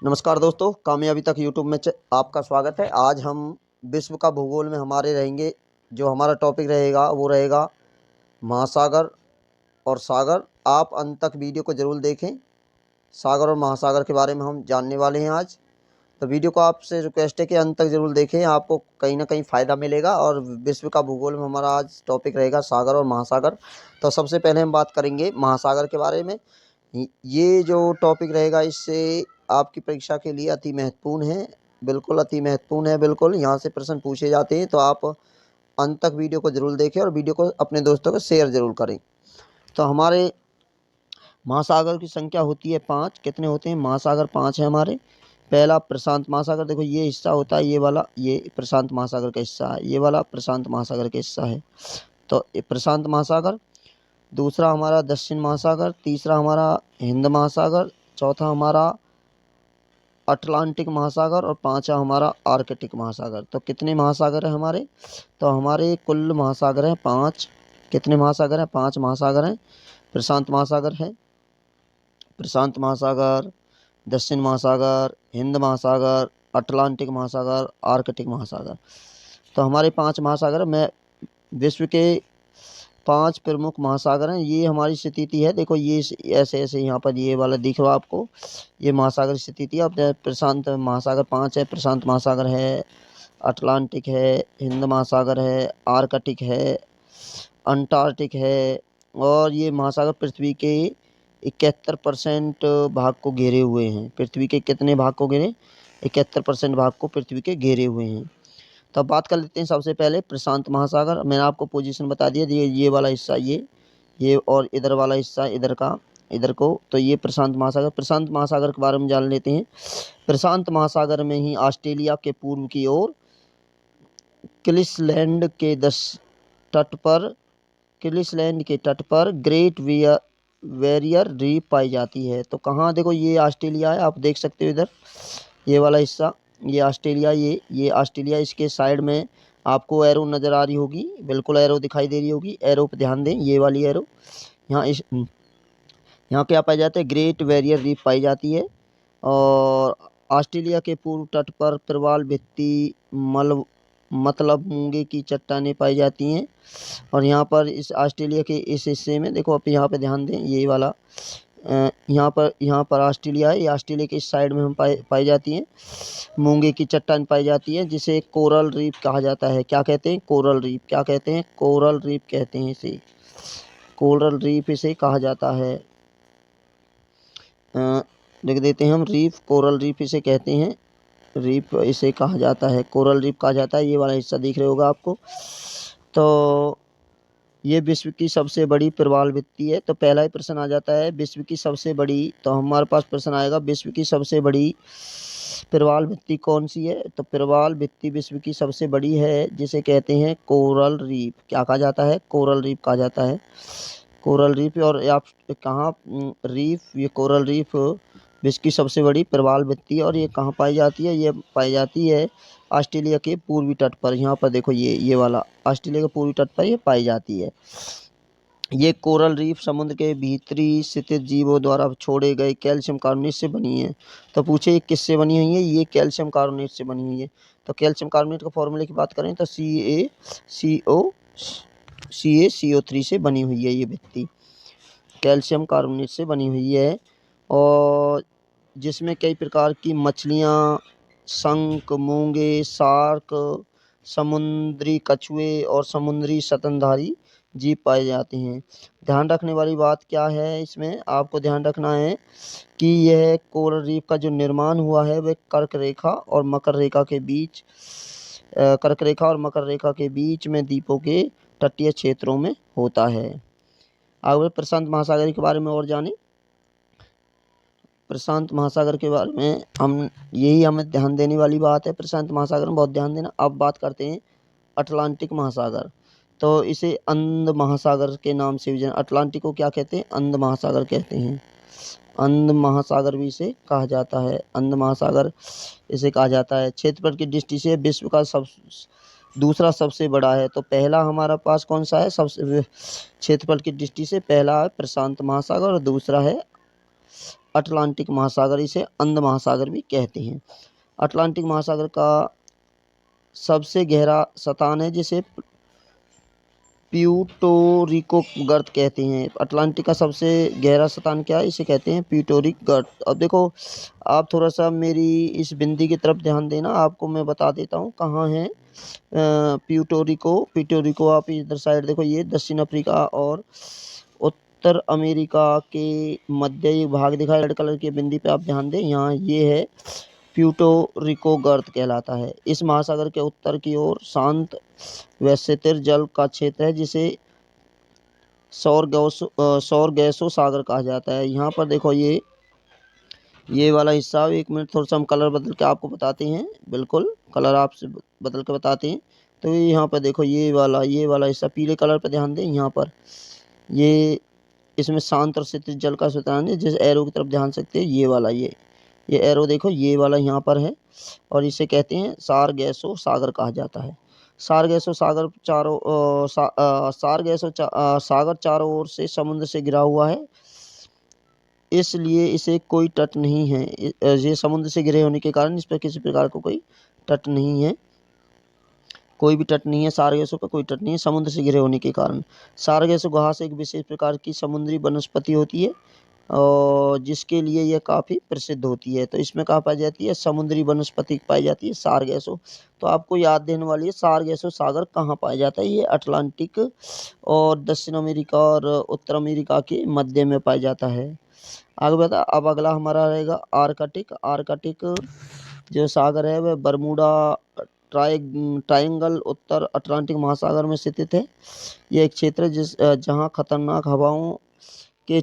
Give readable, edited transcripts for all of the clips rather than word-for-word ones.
नमस्कार दोस्तों, कामयाबी तक यूट्यूब में आपका स्वागत है। आज हम विश्व का भूगोल में हमारे रहेंगे। जो हमारा टॉपिक रहेगा वो रहेगा महासागर और सागर। आप अंत तक वीडियो को ज़रूर देखें। सागर और महासागर के बारे में हम जानने वाले हैं आज। तो वीडियो को आपसे रिक्वेस्ट है कि अंत तक ज़रूर देखें, आपको कहीं ना कहीं फ़ायदा मिलेगा। और विश्व का भूगोल में हमारा आज टॉपिक रहेगा सागर और महासागर। तो सबसे पहले हम बात करेंगे महासागर के बारे में। ये जो टॉपिक रहेगा इससे आपकी परीक्षा के लिए अति महत्वपूर्ण है, बिल्कुल अति महत्वपूर्ण है। बिल्कुल यहाँ से प्रश्न पूछे जाते हैं, तो आप अंत तक वीडियो को ज़रूर देखें और वीडियो को अपने दोस्तों को शेयर ज़रूर करें। तो हमारे महासागर की संख्या होती है 5। कितने होते हैं? महासागर 5 है हमारे। पहला प्रशांत महासागर, देखो ये हिस्सा होता है, ये वाला, ये प्रशांत महासागर का हिस्सा है, ये वाला प्रशांत महासागर का हिस्सा है। तो ये प्रशांत महासागर। दूसरा हमारा दक्षिण महासागर। तीसरा हमारा हिंद महासागर। चौथा हमारा अटलांटिक महासागर और पांचवा हमारा आर्कटिक महासागर। तो कितने महासागर हैं हमारे? तो हमारे कुल महासागर हैं 5। कितने महासागर हैं? 5 महासागर हैं। प्रशांत महासागर है, प्रशांत महासागर, दक्षिण महासागर, हिंद महासागर, अटलांटिक महासागर, आर्कटिक महासागर। तो हमारे 5 महासागर। मैं विश्व के 5 प्रमुख महासागर हैं, ये हमारी स्थिति है। देखो ये ऐसे ऐसे यहाँ पर ये वाला दिख रहा है आपको, ये महासागर स्थिति है। अब प्रशांत महासागर 5 है। प्रशांत महासागर है, अटलांटिक है, हिंद महासागर है, आर्कटिक है, अंटार्कटिक है। और ये महासागर पृथ्वी के 71% भाग को घेरे हुए हैं। पृथ्वी के कितने भाग को घेरे? 71% भाग को पृथ्वी के घेरे हुए हैं। तो अब बात कर लेते हैं सबसे पहले प्रशांत महासागर। मैंने आपको पोजीशन बता दिया, ये वाला हिस्सा, ये और इधर वाला हिस्सा इधर का, इधर को। तो ये प्रशांत महासागर। प्रशांत महासागर के बारे में जान लेते हैं। प्रशांत महासागर में ही ऑस्ट्रेलिया के पूर्व की ओर क्विंसलैंड के तट पर ग्रेट बैरियर रीफ पाई जाती है। तो कहाँ? देखो ये ऑस्ट्रेलिया है, आप देख सकते हो इधर ये वाला हिस्सा, ये ऑस्ट्रेलिया, ये ऑस्ट्रेलिया। इसके साइड में आपको एरो नज़र आ रही होगी, बिल्कुल एरो दिखाई दे रही होगी। एरो पर ध्यान दें, ये वाली एरो। यहाँ क्या पाई जाती है? ग्रेट बैरियर रीफ पाई जाती है। और ऑस्ट्रेलिया के पूर्व तट पर प्रवाल भित्ति मतलब मूंगे की चट्टानें पाई जाती हैं। और यहाँ पर इस ऑस्ट्रेलिया के इस हिस्से में देखो, आप यहाँ पे ध्यान दें, ये वाला यहाँ पर ऑस्ट्रेलिया है। ये ऑस्ट्रेलिया के इस साइड में हम पाई जाती हैं, मूंगे की चट्टान पाई जाती है, जिसे कोरल रीफ कहा जाता है। क्या कहते हैं? Coral reef. क्या कहते हैं? कोरल रीफ कहते हैं इसे। कोरल रीफ इसे कहा जाता है। लिख देते हैं हम, रीफ, कोरल रीफ इसे कहते हैं। रीफ इसे कहा जाता है, कोरल रीफ कहा जाता है। ये वाला हिस्सा दिख रहा होगा आपको। तो ये विश्व की सबसे बड़ी प्रवाल भित्ति है। तो पहला ही प्रश्न आ जाता है, विश्व की सबसे बड़ी। तो हमारे पास प्रश्न आएगा, विश्व की सबसे बड़ी प्रवाल भित्ति कौन सी है? तो प्रवाल भित्ति विश्व की सबसे बड़ी है, जिसे कहते हैं कोरल रीफ। क्या कहा जाता है? कोरल रीफ कहा जाता है। Coral reef. और आप कहाँ रीफ, ये कोरल रीफ विश्व की सबसे बड़ी प्रवाल भित्ति। और ये कहाँ पाई जाती है? ये पाई जाती है ऑस्ट्रेलिया के पूर्वी तट पर। यहाँ पर देखो, ये वाला ऑस्ट्रेलिया के पूर्वी तट पर ये पाई जाती है। ये कोरल रीफ समुद्र के भीतरी स्थित जीवों द्वारा छोड़े गए कैल्शियम कार्बोनेट से बनी है। तो पूछे ये किससे बनी हुई है? ये कैल्शियम कार्बोनेट से बनी हुई है। तो कैल्शियम कार्बोनेट का फॉर्मूले की बात करें तो CaCO3 से बनी हुई है ये भित्ति, कैल्शियम कार्बोनेट से बनी हुई है। और जिसमें कई प्रकार की मछलियाँ, शंख, मूंगे, शार्क, समुद्री कछुए और समुद्री स्तनधारी जीव पाए जाते हैं। ध्यान रखने वाली बात क्या है इसमें? आपको ध्यान रखना है कि यह कोरल रीफ का जो निर्माण हुआ है वह कर्क रेखा और मकर रेखा के बीच में द्वीपों के तटीय क्षेत्रों में होता है। आगे प्रशांत महासागर के बारे में और जानें। प्रशांत महासागर के बारे में हमें ध्यान देने वाली बात है। प्रशांत महासागर में बहुत ध्यान देना। अब बात करते हैं अटलांटिक महासागर। तो इसे अंध महासागर के नाम से भी अटलांटिक को क्या कहते हैं? अंध महासागर कहते हैं। अंध महासागर भी इसे कहा जाता है, अंध महासागर इसे कहा जाता है। क्षेत्रफल की दृष्टि से विश्व का दूसरा सबसे बड़ा है। तो पहला हमारा पास कौन सा है? सबसे क्षेत्रफल की दृष्टि से पहला है प्रशांत महासागर और दूसरा है अटलांटिक महासागर, इसे अंध महासागर भी कहते हैं। अटलांटिक महासागर का सबसे गहरा स्थान है जिसे प्यूर्टो रिको गर्त कहते हैं। अटलांटिक का सबसे गहरा स्थान क्या है? इसे कहते हैं प्यूर्टो रिको गर्त। अब देखो, आप थोड़ा सा मेरी इस बिंदी की तरफ ध्यान देना, आपको मैं बता देता हूँ कहाँ है प्यूर्टो रिको। प्यूर्टो रिको आप इधर साइड देखो, ये दक्षिण अफ्रीका और उत्तर अमेरिका के मध्य भाग दिखा रेड कलर की बिंदी पे आप ध्यान दें, यहाँ ये है प्यूर्टो रिको गर्त कहलाता है। इस महासागर के उत्तर की ओर शांत व स्थिर जल का क्षेत्र है जिसे सौर गैसों सागर कहा जाता है। यहाँ पर देखो, ये वाला हिस्सा, एक मिनट थोड़ा सा हम कलर बदल के आपको बताते हैं, बिल्कुल कलर आपसे बदल के बताते हैं। तो यहाँ पर देखो, ये वाला हिस्सा पीले कलर पर ध्यान दें, यहाँ पर ये इसमें शांत और स्थिर जल का स्थान है। जिस एरो की तरफ ध्यान सकते हैं, ये वाला ये एरो देखो, ये वाला यहाँ पर है और इसे कहते हैं सारगैसो सागर कहा जाता है। सारगैसो सागर सागर चारों ओर से समुद्र से घिरा हुआ है, इसलिए इसे कोई तट नहीं है। ये समुद्र से घिरे होने के कारण इस पर किसी प्रकार का कोई तट नहीं है, कोई भी तट नहीं है। सारगैसों का कोई तट नहीं है समुद्र से घिरे होने के कारण। सारगैसो घास एक विशेष प्रकार की समुद्री वनस्पति होती है और जिसके लिए यह काफ़ी प्रसिद्ध होती है। तो इसमें कहाँ पाई जाती है? समुद्री वनस्पति पाई जाती है सारगैसो। तो आपको याद देने वाली है, सारगैसो सागर कहाँ पाया जाता है? ये अटलांटिक और दक्षिण अमेरिका और उत्तर अमेरिका के मध्य में पाया जाता है। आगे बता, अब अगला हमारा रहेगा आर्कटिक। आर्कटिक जो सागर है वह बरमूडा ट्रायंगल उत्तर अटलांटिक महासागर में स्थित है। यह एक क्षेत्र है जहाँ खतरनाक हवाओं के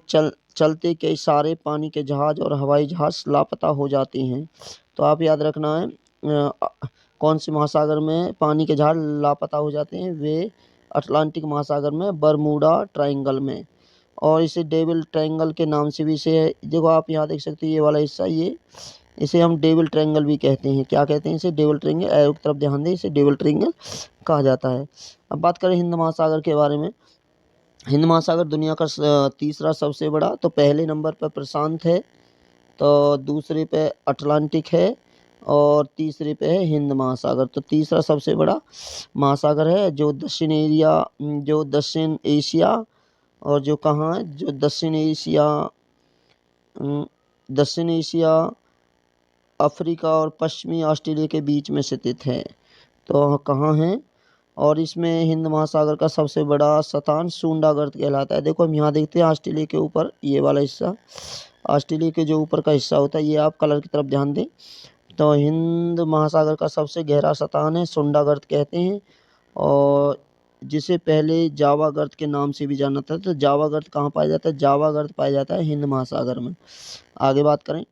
चलते कई सारे पानी के जहाज और हवाई जहाज लापता हो जाते हैं। तो आप याद रखना है, कौन से महासागर में पानी के जहाज लापता हो जाते हैं? वे अटलांटिक महासागर में बरमूडा ट्रायंगल में, और इसे डेविल ट्रायंगल के नाम से भी इसे देखो, आप यहाँ देख सकते हैं ये वाला हिस्सा, ये इसे हम डेविल ट्रायंगल भी कहते हैं। क्या कहते हैं इसे? Devil triangle. एरो की तरफ ध्यान दें, इसे डेविल ट्रायंगल कहा जाता है। अब बात करें हिंद महासागर के बारे में। हिंद महासागर दुनिया का तीसरा सबसे बड़ा, तो पहले नंबर पर प्रशांत है, तो दूसरे पे अटलांटिक है और तीसरे पे है हिंद महासागर। तो तीसरा सबसे बड़ा महासागर है जो दक्षिण एशिया और जो कहाँ है, जो दक्षिण एशिया, अफ्रीका और पश्चिमी ऑस्ट्रेलिया के बीच में स्थित है। तो कहाँ है? और इसमें हिंद महासागर का सबसे बड़ा स्थान सुंडागर्त कहलाता है। देखो, हम यहाँ देखते हैं ऑस्ट्रेलिया के ऊपर ये वाला हिस्सा, ऑस्ट्रेलिया के जो ऊपर का हिस्सा होता है, ये आप कलर की तरफ ध्यान दें। तो हिंद महासागर का सबसे गहरा स्थान है, सुंडागर्त कहते हैं, और जिसे पहले जावा गर्त के नाम से भी जाना था। तो जावा गर्त कहाँ पाया जाता है? जावा गर्त पाया जाता है हिंद महासागर में। आगे बात करें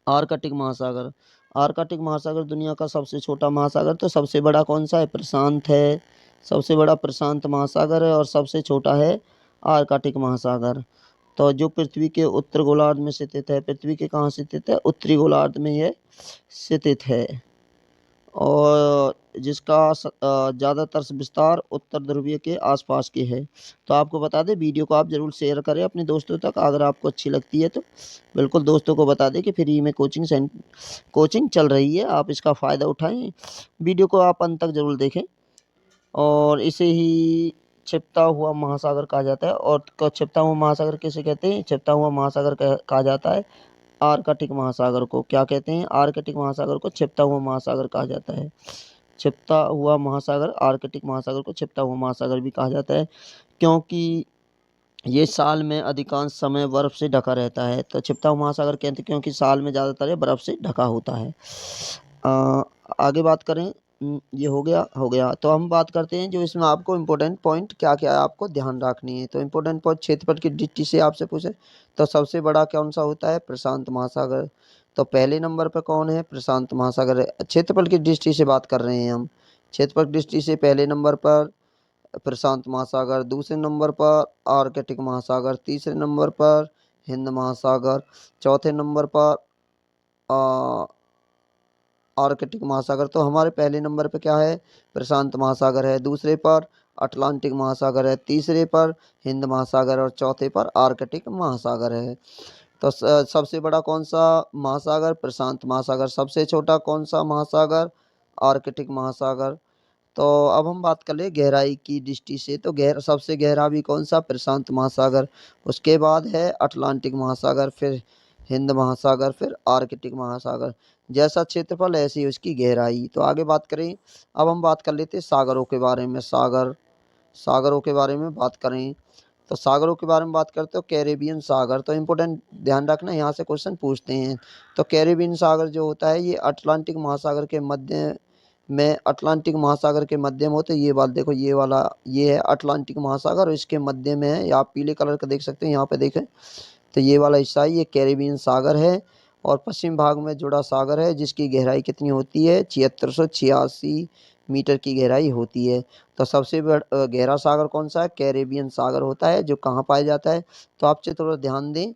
आर्कटिक महासागर। आर्कटिक महासागर दुनिया का सबसे छोटा महासागर। तो सबसे बड़ा कौन सा है? प्रशांत है। सबसे बड़ा प्रशांत महासागर है और सबसे छोटा है आर्कटिक महासागर। तो जो पृथ्वी के उत्तर गोलार्ध में स्थित है, पृथ्वी के कहाँ स्थित है? उत्तरी गोलार्ध में यह स्थित है, और जिसका ज़्यादातर विस्तार उत्तर ध्रुवीय के आसपास के है। तो आपको बता दें, वीडियो को आप ज़रूर शेयर करें अपने दोस्तों तक, अगर आपको अच्छी लगती है तो बिल्कुल दोस्तों को बता दें कि फ्री में कोचिंग चल रही है, आप इसका फ़ायदा उठाएं। वीडियो को आप अंत तक ज़रूर देखें। और इसे ही छिपता हुआ महासागर कहा जाता है। और छिपता हुआ महासागर किसे कहते हैं? छिपता हुआ महासागर कहा जाता है आर्कटिक महासागर को। क्या कहते हैं? आर्कटिक महासागर को छिपता हुआ महासागर कहा जाता है। छिपता हुआ महासागर, आर्कटिक महासागर को छिपता हुआ महासागर भी कहा जाता है, क्योंकि ये साल में अधिकांश समय बर्फ से ढका रहता है। तो छिपता हुआ महासागर कहते हैं क्योंकि साल में ज़्यादातर ये बर्फ से ढका होता है। आगे बात करें, ये हो गया। तो हम बात करते हैं जो इसमें आपको इम्पोर्टेंट पॉइंट क्या क्या है आपको ध्यान रखनी है। तो इम्पोर्टेंट पॉइंट क्षेत्रफल की दृष्टि से आपसे पूछे तो सबसे बड़ा कौन सा होता है? प्रशांत महासागर। तो पहले नंबर पर कौन है? प्रशांत महासागर है। क्षेत्रफल की दृष्टि से बात कर रहे हैं हम। क्षेत्रफल की दृष्टि से पहले नंबर पर प्रशांत महासागर, दूसरे नंबर पर आर्कटिक महासागर, तीसरे नंबर पर हिंद महासागर, चौथे नंबर पर आर्कटिक महासागर। तो हमारे पहले नंबर पे क्या है? प्रशांत महासागर है, दूसरे पर अटलांटिक महासागर है, तीसरे पर हिंद महासागर और चौथे पर आर्कटिक महासागर है। तो सबसे बड़ा कौन सा महासागर? प्रशांत महासागर। सबसे छोटा कौन सा महासागर? आर्कटिक महासागर। तो अब हम बात कर ले गहराई की दृष्टि से, तो सबसे गहरा भी कौन सा? प्रशांत महासागर। उसके बाद है अटलांटिक महासागर, फिर हिंद महासागर, फिर आर्कटिक महासागर। जैसा क्षेत्रफल ऐसी उसकी गहराई। तो आगे बात करें, अब हम बात कर लेते हैं सागरों के बारे में। सागरों के बारे में बात करें तो सागरों के बारे में बात करते हो कैरेबियन सागर। तो इम्पोर्टेंट ध्यान रखना, यहाँ से क्वेश्चन पूछते हैं। तो कैरेबियन सागर जो होता है ये अटलांटिक महासागर के मध्य में, अटलांटिक महासागर के मध्य में होते। ये बात देखो, ये वाला ये है अटलांटिक महासागर और इसके मध्य में है। आप पीले कलर का देख सकते हैं, यहाँ पे देखें तो ये वाला हिस्सा ये कैरेबियन सागर है। और पश्चिम भाग में जुड़ा सागर है जिसकी गहराई कितनी होती है? 7686 मीटर की गहराई होती है। तो सबसे गहरा सागर कौन सा है? कैरेबियन सागर होता है। जो कहाँ पाया जाता है? तो आप थोड़ा ध्यान दें,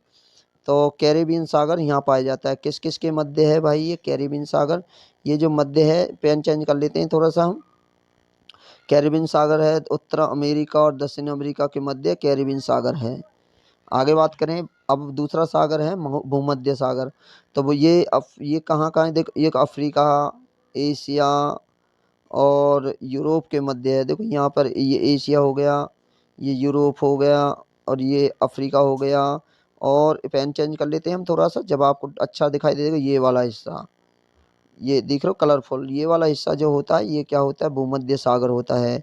तो कैरेबियन सागर यहाँ पाया जाता है। किस किस के मध्य है भाई ये कैरेबियन सागर? ये जो मध्य है, पेन चेंज कर लेते हैं थोड़ा सा हम। कैरेबियन सागर है उत्तर अमेरिका और दक्षिण अमेरिका के मध्य कैरेबियन सागर है। आगे बात करें, अब दूसरा सागर है भूमध्य सागर। तो वो ये कहाँ का है? देखो, ये अफ्रीका, एशिया और यूरोप के मध्य है। देखो यहाँ पर ये एशिया हो गया, ये यूरोप हो गया और ये अफ्रीका हो गया। और पेन चेंज कर लेते हैं हम थोड़ा सा, जब आपको अच्छा दिखाई देगा ये वाला हिस्सा, ये देख रहे हो कलरफुल, ये वाला हिस्सा जो होता है ये क्या होता है? भूमध्य सागर होता है।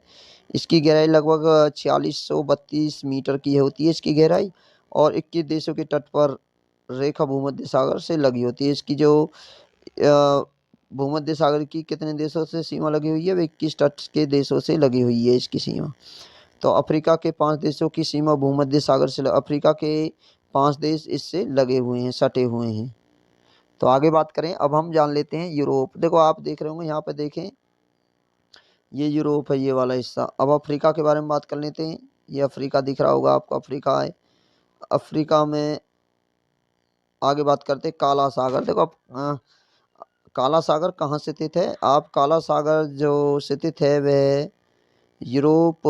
इसकी गहराई लगभग 4632 मीटर की होती है इसकी गहराई। और 21 देशों के तट पर रेखा भूमध्य सागर से लगी होती है। इसकी जो भूमध्य सागर की कितने देशों से सीमा लगी हुई है? वो 21 तट के देशों से लगी हुई है इसकी सीमा। तो अफ्रीका के 5 देशों की सीमा भूमध्य सागर से, अफ्रीका के 5 देश इससे लगे हुए हैं, सटे हुए हैं। तो आगे बात करें, अब हम जान लेते हैं यूरोप। देखो आप देख रहे होंगे यहाँ पे, देखें ये यूरोप है ये वाला हिस्सा। अब अफ्रीका के बारे में बात कर लेते हैं। ये अफ्रीका दिख रहा होगा आपको, अफ्रीका है। अफ्रीका में आगे बात करते हैं काला सागर। देखो अब काला सागर कहाँ स्थित है? आप काला सागर जो स्थित है वह यूरोप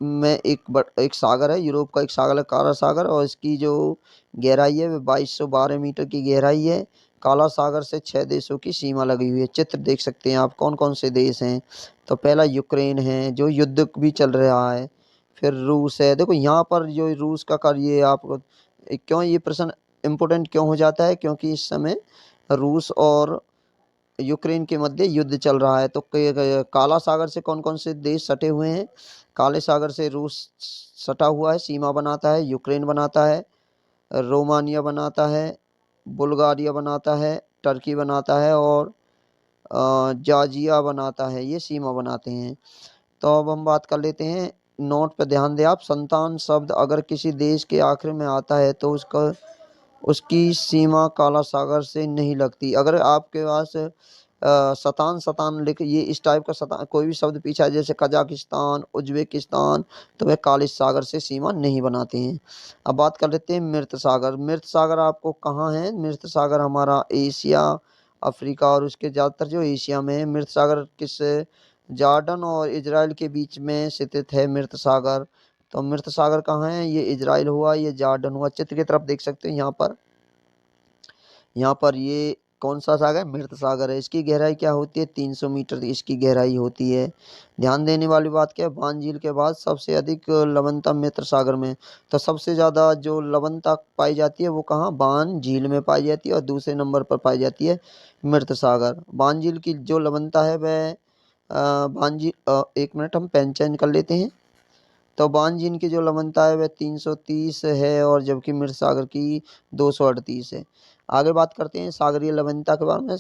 में एक सागर है, यूरोप का एक सागर है काला सागर। और इसकी जो गहराई है वह 2212 मीटर की गहराई है। काला सागर से 6 देशों की सीमा लगी हुई है। चित्र देख सकते हैं आप कौन कौन से देश हैं। तो पहला यूक्रेन है जो युद्ध भी चल रहा है। फिर रूस है। देखो यहाँ पर जो रूस का कार्य आपको क्यों ये प्रश्न इम्पोर्टेंट क्यों हो जाता है? क्योंकि इस समय रूस और यूक्रेन के मध्य युद्ध चल रहा है। तो काला सागर से कौन कौन से देश सटे हुए हैं? काले सागर से रूस सटा हुआ है, सीमा बनाता है। यूक्रेन बनाता है, रोमानिया बनाता है, बुल्गारिया बनाता है, टर्की बनाता है और जॉर्जिया बनाता है। ये सीमा बनाते हैं। तो अब हम बात कर लेते हैं, नोट पे ध्यान दें आप। संतान शब्द अगर किसी देश के आखिर में आता है तो उसकी सीमा काला सागर से नहीं लगती। अगर आपके पास शतान शतान लिख, ये इस टाइप का शतान कोई भी शब्द पीछा है जैसे कजाकिस्तान, उज्बेकिस्तान, तो वह काले सागर से सीमा नहीं बनाते हैं। अब बात कर लेते हैं मृत सागर। मृत सागर आपको कहाँ है? मृत सागर हमारा एशिया, अफ्रीका और उसके ज़्यादातर जो एशिया में है। मृत सागर किस जॉर्डन और इजराइल के बीच में स्थित है मृत सागर। तो मृत सागर कहाँ है? ये इजराइल हुआ, ये जॉर्डन हुआ। चित्र की तरफ देख सकते हैं यहाँ पर ये कौन सा सागर? मृत सागर है। इसकी गहराई क्या होती है? 300 मीटर इसकी गहराई होती है। ध्यान देने वाली बात क्या है? बान झील के बाद सबसे अधिक लवणता मृत सागर में। तो सबसे ज़्यादा जो लवणता पाई जाती है वो कहाँ? बान झील में पाई जाती है। और दूसरे नंबर पर पाई जाती है मृत सागर। बान झील की जो लवणता है वह बान झील, एक मिनट हम पेन चेंज कर लेते हैं। तो बान झील की जो लवणता है वह 330 है और जबकि मृत सागर की 238 है। आगे बात करते हैं सागरीय लवणता के बारे में,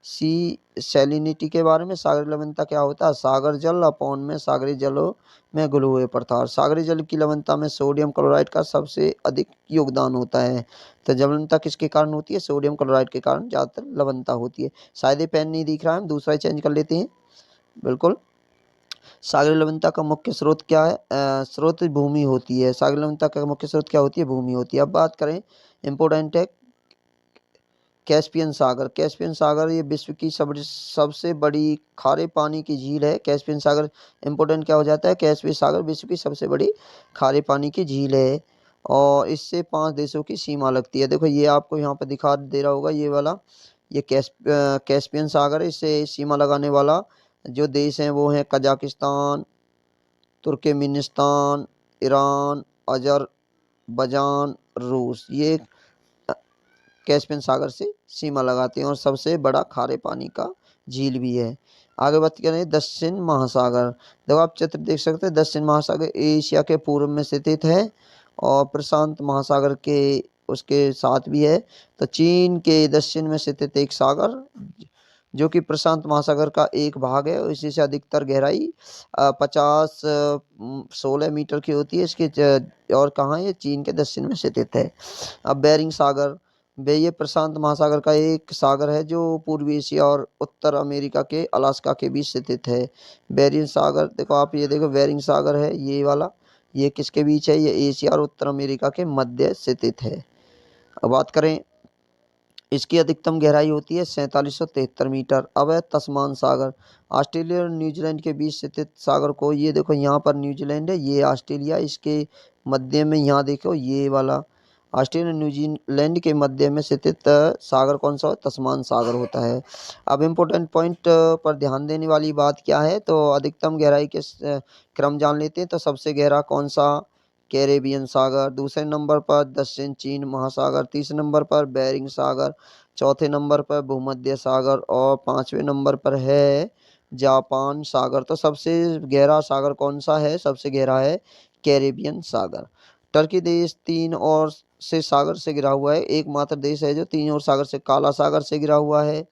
सी सैलिनिटी के बारे में। सागरीय लवणता क्या होता है? सागर जल अपॉन में सागरीय जलों में घुले हुए पदार्थ। सागरीय जल की लवणता में सोडियम क्लोराइड का सबसे अधिक योगदान होता है। तो लवणता किसके कारण होती है? सोडियम क्लोराइड के कारण ज़्यादातर लवणता होती है। शायद ये पेन नहीं दिख रहा है, हम दूसरा चेंज कर लेते हैं। बिल्कुल, सागरीय लवणता का मुख्य स्रोत क्या है? स्रोत भूमि होती है। सागरीय लवणता का मुख्य स्रोत क्या होती है? भूमि होती है। अब बात करें, इम्पोर्टेंट है कैस्पियन सागर। कैस्पियन सागर ये विश्व की सबसे बड़ी खारे पानी की झील है। कैस्पियन सागर इम्पोर्टेंट क्या हो जाता है? कैस्पियन सागर विश्व की सबसे बड़ी खारे पानी की झील है। और इससे 5 देशों की सीमा लगती है। देखो ये आपको यहाँ पे दिखा दे रहा होगा ये वाला, ये कैस्पियन सागर है, इससे सीमा लगाने वाला जो देश हैं वो हैं कजाकिस्तान, तुर्कमेनिस्तान, ईरान, अज़रबैजान, रूस। ये कैस्पियन सागर से सीमा लगाते हैं और सबसे बड़ा खारे पानी का झील भी है। आगे बात करें दक्षिण महासागर। देखो आप चित्र देख सकते हैं, दक्षिण महासागर एशिया के पूर्व में स्थित है और प्रशांत महासागर के उसके साथ भी है। तो चीन के दक्षिण में स्थित एक सागर जो कि प्रशांत महासागर का एक भाग है, इसी से अधिकतर गहराई 16 मीटर की होती है इसके और कहाँ ये चीन के दक्षिण में स्थित है। अब बेरिंग सागर, ये प्रशांत महासागर का एक सागर है जो पूर्वी एशिया और उत्तर अमेरिका के अलास्का के बीच स्थित है। बेरिंग सागर देखो आप, ये देखो बेरिंग सागर है ये वाला, ये किसके बीच है, ये एशिया और उत्तर अमेरिका के मध्य स्थित है। अब बात करें इसकी अधिकतम गहराई होती है 4773 मीटर। अब है तस्मान सागर, ऑस्ट्रेलिया और न्यूजीलैंड के बीच स्थित सागर को, ये देखो यहाँ पर न्यूजीलैंड है, ये ऑस्ट्रेलिया, इसके मध्य में यहाँ देखो ये वाला ऑस्ट्रेलिया न्यूजीलैंड के मध्य में स्थित सागर कौन सा है, तस्मान सागर होता है। अब इम्पोर्टेंट पॉइंट पर ध्यान देने वाली बात क्या है, तो अधिकतम गहराई के क्रम जान लेते हैं। तो सबसे गहरा कौन सा, कैरेबियन सागर, दूसरे नंबर पर दक्षिण चीन महासागर, तीसरे नंबर पर बेरिंग सागर, चौथे नंबर पर भूमध्य सागर और पांचवें नंबर पर है जापान सागर। तो सबसे गहरा सागर कौन सा है, सबसे गहरा है कैरेबियन सागर। टर्की देश तीन और से सागर से घिरा हुआ है, एकमात्र देश है जो तीन और सागर से, काला सागर से घिरा हुआ है,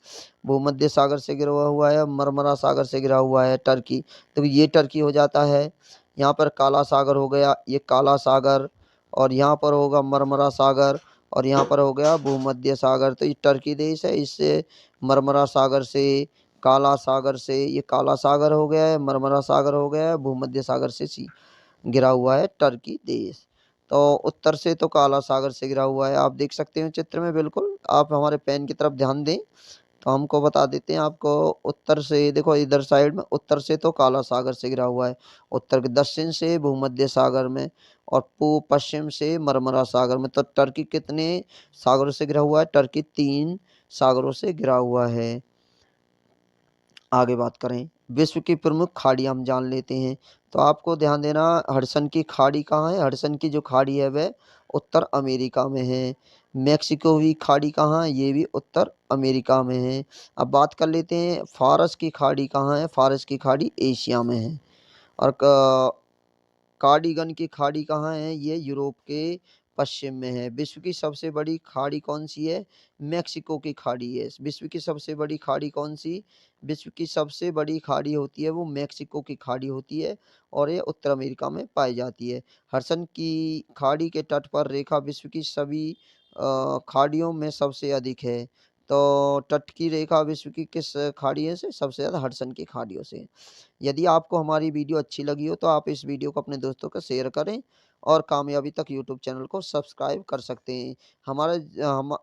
भूमध्य सागर से घिरा हुआ है, मरमरा सागर से घिरा हुआ है टर्की। तो ये टर्की हो जाता है। यहाँ पर काला सागर हो गया, ये काला सागर, और यहाँ पर होगा मरमरा सागर, और यहाँ पर हो गया भूमध्य सागर। तो ये टर्की देश है, इससे मरमरा सागर से, काला सागर से, ये काला सागर हो गया है, मरमरा सागर हो गया है, भूमध्य सागर से घिरा हुआ है टर्की देश। तो उत्तर से तो काला सागर से घिरा हुआ है, आप देख सकते हैं चित्र में। बिल्कुल आप हमारे पेन की तरफ ध्यान दें तो हमको बता देते हैं आपको। उत्तर से देखो इधर साइड में, उत्तर से तो काला सागर से घिरा हुआ है, उत्तर के दक्षिण से भूमध्य सागर में, और पूर्व पश्चिम से मरमरा सागर में। तो टर्की कितने सागरों से घिरा हुआ है, टर्की 3 सागरों से घिरा हुआ है। आगे बात करें विश्व की प्रमुख खाड़ी हम जान लेते हैं। तो आपको ध्यान देना, हडसन की खाड़ी कहाँ है, हडसन की जो खाड़ी है वह उत्तर अमेरिका में है। मेक्सिको की खाड़ी कहाँ है, ये भी उत्तर अमेरिका में है। अब बात कर लेते हैं फारस की खाड़ी कहाँ है, फारस की खाड़ी एशिया में है। और कार्डिगन की खाड़ी कहाँ है, ये यूरोप के पश्चिम में है। विश्व की सबसे बड़ी खाड़ी कौन सी है, मेक्सिको की खाड़ी है। विश्व की सबसे बड़ी खाड़ी कौन सी, विश्व की सबसे बड़ी खाड़ी होती है वो मेक्सिको की खाड़ी होती है, और ये उत्तर अमेरिका में पाई जाती है। हडसन की खाड़ी के तट पर रेखा विश्व की सभी खाड़ियों में सबसे अधिक है। तो तट की रेखा विश्व की किस खाड़ियों से, सबसे ज़्यादा हडसन की खाड़ियों से। यदि आपको हमारी वीडियो अच्छी लगी हो तो आप इस वीडियो को अपने दोस्तों को शेयर करें और कामयाबी तक यूट्यूब चैनल को सब्सक्राइब कर सकते हैं।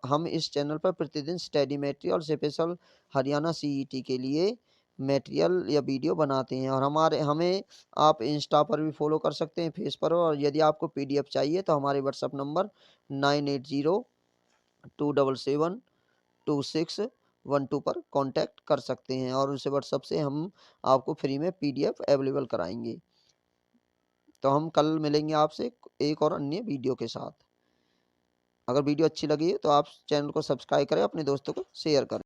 हम इस चैनल पर प्रतिदिन study material special Haryana CET के लिए मटेरियल या वीडियो बनाते हैं, और हमें आप इंस्टा पर भी फॉलो कर सकते हैं, फेस पर। और यदि आपको पीडीएफ चाहिए तो हमारे व्हाट्सएप नंबर 9802772612 पर कांटेक्ट कर सकते हैं, और उस व्हाट्सएप से हम आपको फ्री में पीडीएफ अवेलेबल कराएंगे। तो हम कल मिलेंगे आपसे एक और अन्य वीडियो के साथ। अगर वीडियो अच्छी लगी तो आप चैनल को सब्सक्राइब करें, अपने दोस्तों को शेयर करें।